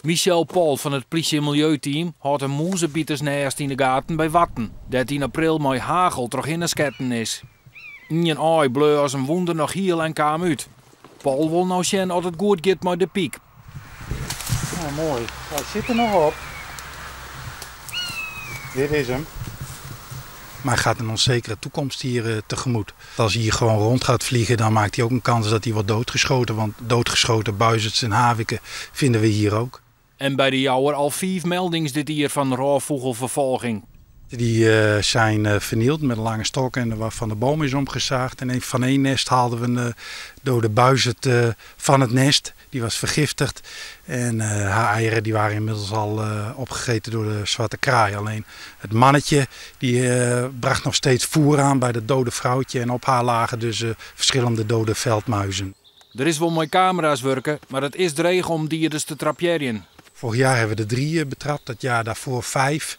Michel Paul van het politie- en milieuteam houdt een moezenbietersnest in de gaten bij Watten, dat in april met hagel terug in de sketten is. In een ei bleu als een wonder nog heel en kaam uit. Paul wil nou zien dat het goed gaat met de piek. Nou, mooi. Hij zit er nog op. Dit is hem. Maar hij gaat een onzekere toekomst hier tegemoet. Als hij hier gewoon rond gaat vliegen, dan maakt hij ook een kans dat hij wordt doodgeschoten. Want doodgeschoten buizerds en haviken vinden we hier ook. En bij de jouwer al 5 meldingen dit hier van roofvogelvervolging. Die zijn vernield met een lange stok en waarvan de boom is omgezaagd. En van één nest haalden we een dode buizerd van het nest. Die was vergiftigd. En haar eieren die waren inmiddels al opgegeten door de zwarte kraai. Alleen het mannetje die bracht nog steeds voer aan bij dat dode vrouwtje. En op haar lagen dus verschillende dode veldmuizen. Er is wel mooi camera's werken, maar het is dreig om dieren te trapjeren. Vorig jaar hebben we er 3 betrapt, dat jaar daarvoor 5.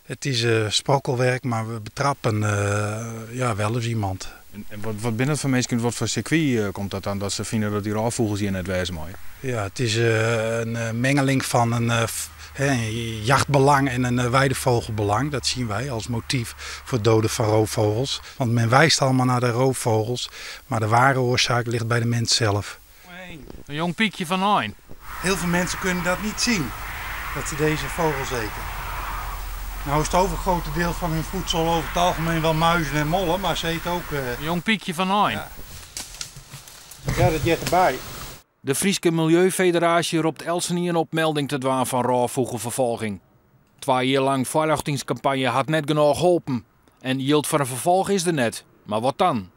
Het is sprokkelwerk, maar we betrappen wel eens iemand. En wat binnen het van mensen, wat voor circuit komt dat dan? Dat ze vinden dat die roofvogels hier net wezen mooi? Ja, het is een mengeling van een jachtbelang en een weidevogelbelang. Dat zien wij als motief voor het doden van roofvogels. Want men wijst allemaal naar de roofvogels, maar de ware oorzaak ligt bij de mens zelf. Een jong piekje van 9. Heel veel mensen kunnen dat niet zien, dat ze deze vogels eten. Nou is het overgrote deel van hun voedsel over het algemeen wel muizen en mollen, maar ze eten ook... Een jong piekje van 9. Ja, dat jet erbij. De Frieske Milieufederatie roept Elsenier op melding te doen van roofvogelvervolging. 2 jaar lang voorlichtingscampagne had net genoeg geholpen. En yield voor een vervolg is er net. Maar wat dan?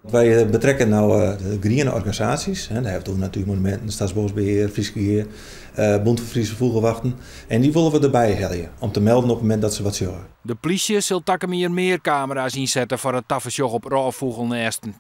Wij betrekken nou de groene organisaties. Daar hebben we Natuurmonumenten, Staatsbosbeheer, Frieske Heer, Bond van Friese Vogelwachten. En die willen we erbij helpen om te melden op het moment dat ze wat zorgen. De politie zal takken meer camera's inzetten voor het tafersjoch op roofvogelnesten.